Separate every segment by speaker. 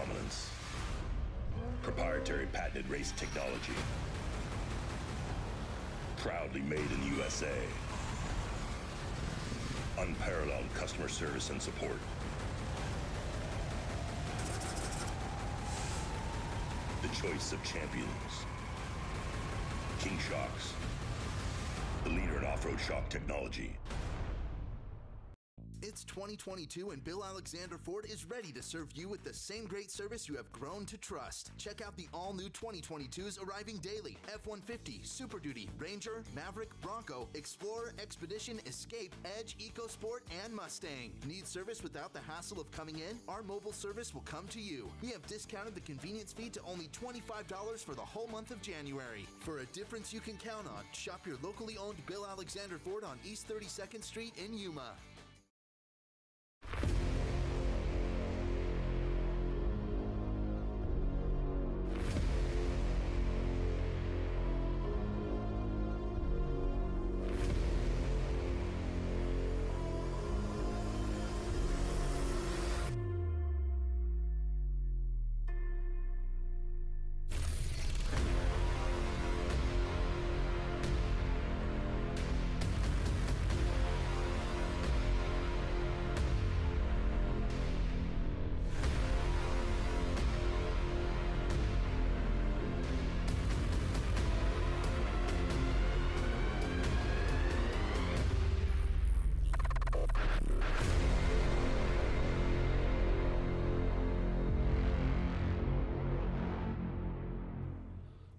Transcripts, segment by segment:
Speaker 1: dominance. Proprietary patented race technology. Proudly made in the USA. Unparalleled customer service and support. The choice of champions. King Shocks, the leader in off-road shock technology.
Speaker 2: It's 2022 and Bill Alexander Ford is ready to serve you with the same great service you have grown to trust. Check out the all-new 2022s arriving daily. F-150, Super Duty, Ranger, Maverick, Bronco, Explorer, Expedition, Escape, Edge, EcoSport, and Mustang. Need service without the hassle of coming in? Our mobile service will come to you. We have discounted the convenience fee to only $25 for the whole month of January. For a difference you can count on, shop your locally owned Bill Alexander Ford on East 32nd Street in Yuma.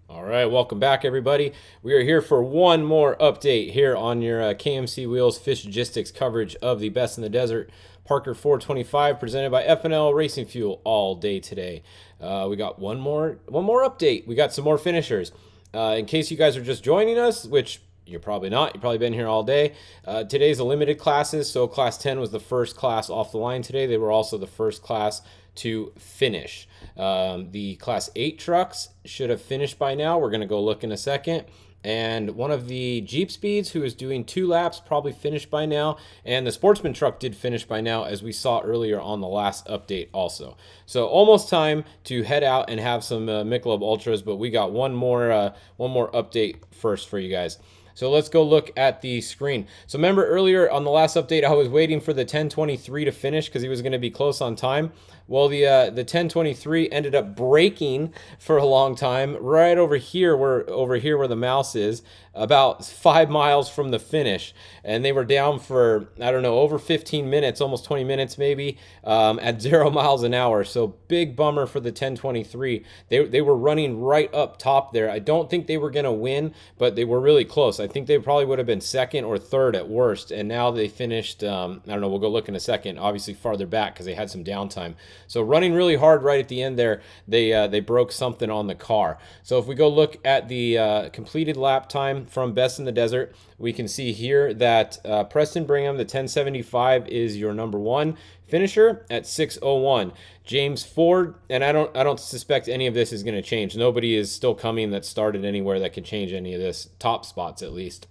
Speaker 3: All right, welcome back, everybody. We are here for one more update here on your KMC Wheels Fishgistics coverage of the Best in the Desert Parker 425 presented by F&L Racing Fuel all day today. We got one more update. We got some more finishers. In case you guys are just joining us, which you're probably not. You've probably been here all day. Today's a limited classes, so Class 10 was the first class off the line today. They were also the first class to finish. The Class 8 trucks should have finished by now. We're going to go look in a second. And one of the Jeep Speeds, who is doing 2 laps, probably finished by now. And the Sportsman truck did finish by now, as we saw earlier on the last update also. So almost time to head out and have some Michelob Ultras, but we got one more update first for you guys. So let's go look at the screen. So remember earlier on the last update, I was waiting for the 1023 to finish because he was going to be close on time. Well, the 1023 ended up braking for a long time right over here where the mouse is, about 5 miles from the finish. And they were down for, I don't know, over 15 minutes, almost 20 minutes maybe, at 0 miles an hour. So big bummer for the 1023. They were running right up top there. I don't think they were going to win, but they were really close. I think they probably would have been second or third at worst. And now they finished, I don't know, we'll go look in a second, obviously farther back because they had some downtime. So running really hard right at the end there, they broke something on the car. So if we go look at the completed lap time from Best in the Desert, we can see here that Preston Brigham, the 1075, is your number 1 finisher at 6:01. James Ford, and I don't suspect any of this is going to change. Nobody is still coming that started anywhere that could change any of this, top spots at least.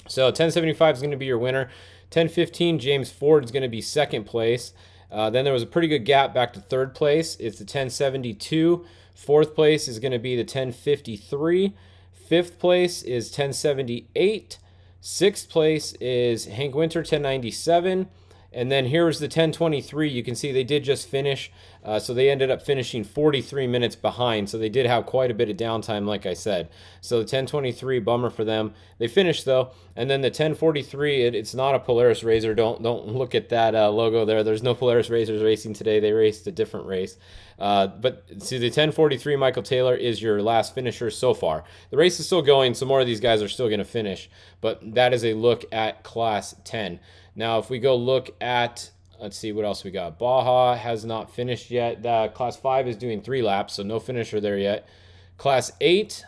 Speaker 3: So 1075 is going to be your winner. 1015, James Ford is going to be second place. Then there was a pretty good gap back to third place. It's the 1072. Fourth place is going to be the 1053. Fifth place is 1078. Sixth place is Hank Winter, 1097. And then here's the 1023. You can see they did just finish. So they ended up finishing 43 minutes behind. So they did have quite a bit of downtime, like I said. So the 1023, bummer for them. They finished, though. And then the 1043, it's not a Polaris Razor. Don't look at that logo there. There's no Polaris Razors racing today. They raced a different race. But see, the 1043, Michael Taylor, is your last finisher so far. The race is still going, so more of these guys are still going to finish. But that is a look at Class 10. Now, if we go look at, let's see what else we got. Baja has not finished yet. Class 5 is doing 3 laps, so no finisher there yet. Class 8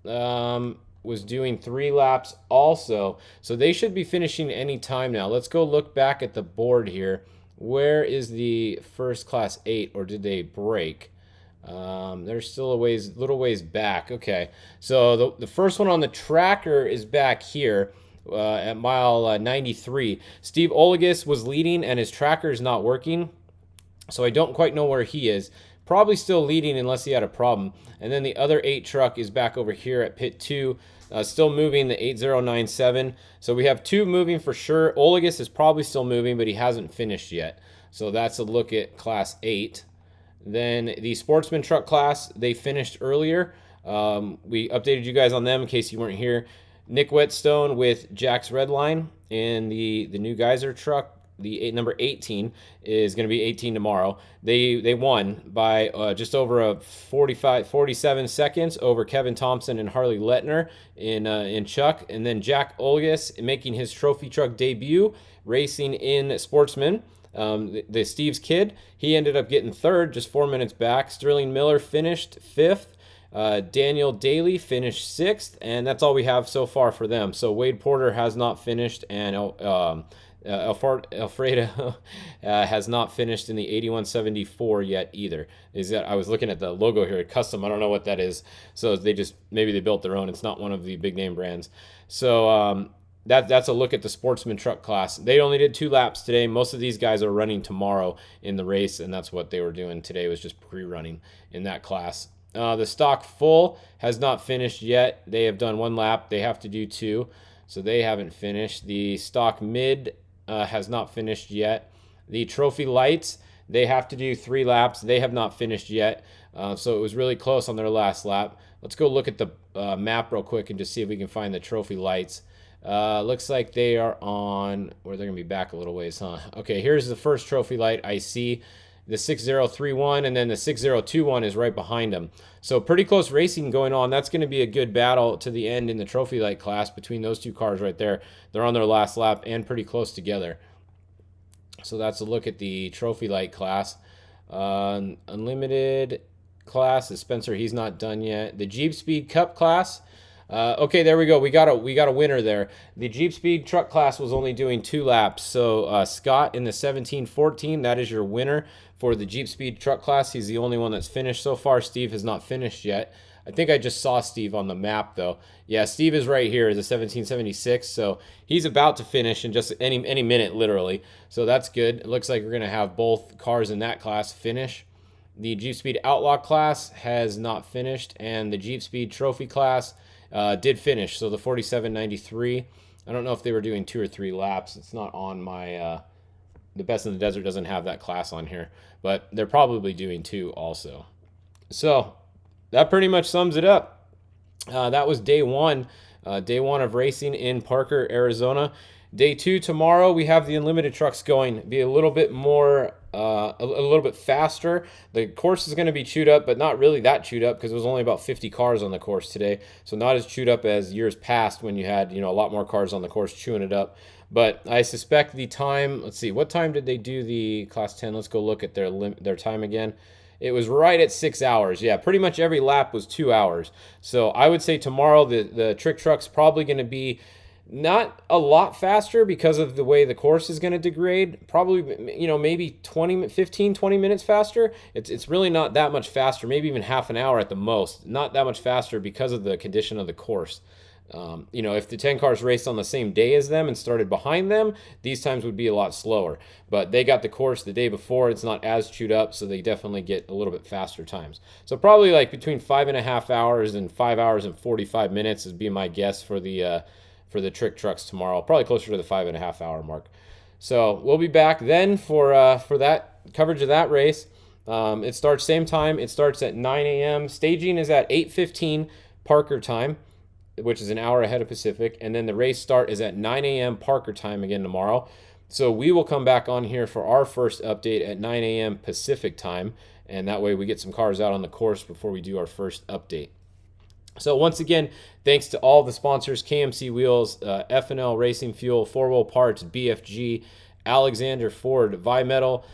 Speaker 3: was doing 3 laps also, so they should be finishing any time now. Let's go look back at the board here. Where is the first Class 8, or did they break? They're still a little ways back. Okay, so the first one on the tracker is back here. At mile 93. Steve Olagus was leading and his tracker is not working, so I don't quite know where he is. probably still leading unless he had a problem. And then the other 8 truck is back over here at pit 2, still moving the 8097. So we have 2 moving for sure. Olagus is probably still moving, but he hasn't finished yet. So that's a look at Class 8. Then the Sportsman truck class, they finished earlier. We updated you guys on them in case you weren't here. Nick Whetstone with Jack's Redline in the new Geyser truck. Number 18 is going to be 18 tomorrow. They won by just over 47 seconds over Kevin Thompson and Harley Lettner in Chuck. And then Jack Olgas making his trophy truck debut, racing in Sportsman. The Steve's kid, he ended up getting 3rd, just 4 minutes back. Sterling Miller finished 5th. Daniel Daly finished 6th, and that's all we have so far for them. So Wade Porter has not finished, and Alfredo has not finished in the 8174 yet either. I was looking at the logo here, custom. I don't know what that is. So maybe they built their own. It's not one of the big name brands. So that's a look at the Sportsman truck class. They only did 2 laps today. Most of these guys are running tomorrow in the race, and that's what they were doing today, was just pre-running in that class. The stock full has not finished yet. They have done 1 lap. They have to do 2, so they haven't finished. The stock mid has not finished yet. The trophy lights, they have to do 3 laps. They have not finished yet, so it was really close on their last lap. Let's go look at the map real quick and just see if we can find the trophy lights. Looks like they are on, or they're going to be back a little ways, huh? Okay, here's the first trophy light I see. The 6031, and then the 6021 is right behind them. So pretty close racing going on. That's going to be a good battle to the end in the trophy light class between those 2 cars right there. They're on their last lap and pretty close together. So that's a look at the trophy light class. Unlimited class is Spencer. He's not done yet. The Jeep Speed Cup class. Okay, there we go. We got a winner there. The Jeep Speed truck class was only doing 2 laps. So Scott in the 1714, that is your winner for the Jeep Speed truck class. He's the only one that's finished so far. Steve has not finished yet. I think I just saw Steve on the map though. Yeah, Steve is right here, is a 1776. So he's about to finish in just any minute, literally. So that's good. It looks like we're gonna have both cars in that class finish. The Jeep Speed Outlaw class has not finished, and the Jeep Speed Trophy class did finish. So the 4793, I don't know if they were doing 2 or 3 laps. It's not on my the Best in the Desert doesn't have that class on here, but they're probably doing 2 also. So that pretty much sums it up. That was day 1 of racing in Parker, Arizona. Day 2 tomorrow, we have the Unlimited trucks going. Be a little bit more, a little bit faster. The course is going to be chewed up, but not really that chewed up because it was only about 50 cars on the course today. So not as chewed up as years past when you had, a lot more cars on the course chewing it up. But I suspect the time, let's see, what time did they do the Class 10? Let's go look at their time again. It was right at 6 hours. Yeah, pretty much every lap was 2 hours. So I would say tomorrow the trick truck's probably going to be not a lot faster because of the way the course is going to degrade. Probably, maybe 15, 20 minutes faster. It's really not that much faster, maybe even half an hour at the most. Not that much faster because of the condition of the course. If the 10 cars raced on the same day as them and started behind them, these times would be a lot slower. But they got the course the day before. It's not as chewed up, so they definitely get a little bit faster times. So probably like between 5.5 hours and 5 hours and 45 minutes would be my guess for the trick trucks tomorrow. Probably closer to the 5.5 hour mark. So we'll be back then for that coverage of that race. It starts same time. It starts at 9 a.m. Staging is at 8:15 Parker time, which is an hour ahead of Pacific. And then the race start is at 9 a.m. Parker time again tomorrow. So we will come back on here for our first update at 9 a.m. Pacific time. And that way we get some cars out on the course before we do our first update. So once again, thanks to all the sponsors, KMC Wheels, F&L Racing Fuel, 4Wheel Parts, BFG, Alexander Ford, Vimetal,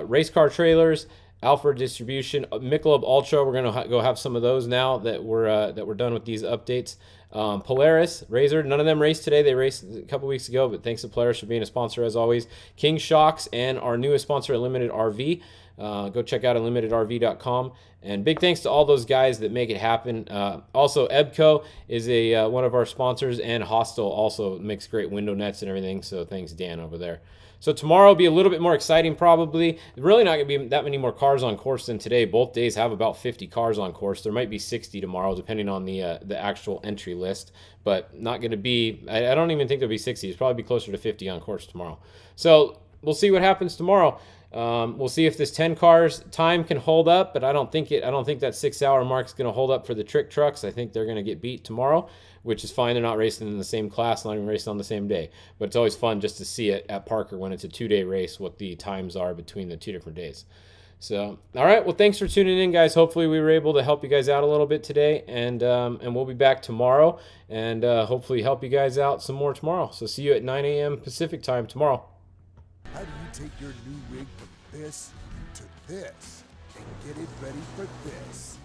Speaker 3: Race Car Trailers, Alfred Distribution, Michelob Ultra. We're going to go have some of those now that we're done with these updates. Polaris, Razor, none of them raced today. They raced a couple weeks ago, but thanks to Polaris for being a sponsor as always. King Shocks and our newest sponsor, Unlimited RV. Go check out unlimitedrv.com. And big thanks to all those guys that make it happen. Also, Ebco is one of our sponsors, and Hostel also makes great window nets and everything. So thanks, Dan, over there. So tomorrow will be a little bit more exciting probably. Really not going to be that many more cars on course than today. Both days have about 50 cars on course. There might be 60 tomorrow depending on the actual entry list, but not going to be, I don't even think there'll be 60. It's probably be closer to 50 on course tomorrow. So we'll see what happens tomorrow. We'll see if this 10 cars time can hold up, but I don't think that 6 hour mark is going to hold up for the trick trucks. I think they're going to get beat tomorrow, which is fine. They're not racing in the same class, not even racing on the same day. But it's always fun just to see it at Parker when it's a 2-day race, what the times are between the 2 different days. So, all right. Well, thanks for tuning in, guys. Hopefully we were able to help you guys out a little bit today, and we'll be back tomorrow, and hopefully help you guys out some more tomorrow. So see you at 9 a.m. Pacific time tomorrow.
Speaker 4: How do you take your new rig from this to this and get it ready for this?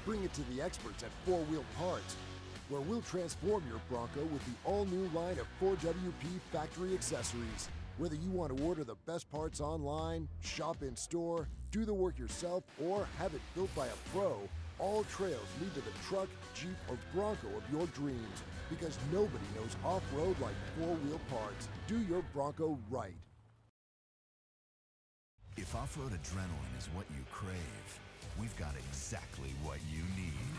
Speaker 4: Bring it to the experts at 4 Wheel Parts, where we'll transform your Bronco with the all-new line of 4WP factory accessories. Whether you want to order the best parts online, shop in store, do the work yourself, or have it built by a pro, all trails lead to the truck, Jeep, or Bronco of your dreams, because nobody knows off-road like 4 Wheel Parts. Do your Bronco right.
Speaker 5: If off-road adrenaline is what you crave, we've got exactly what you need.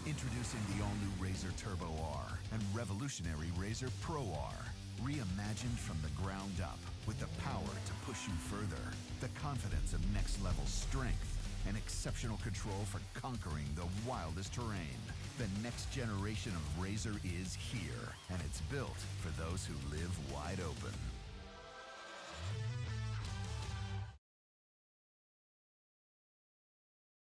Speaker 5: Introducing the all-new RZR Turbo R and revolutionary RZR Pro R. Reimagined from the ground up with the power to push you further, the confidence of next-level strength, and exceptional control for conquering the wildest terrain. The next generation of RZR is here, and it's built for those who live wide open.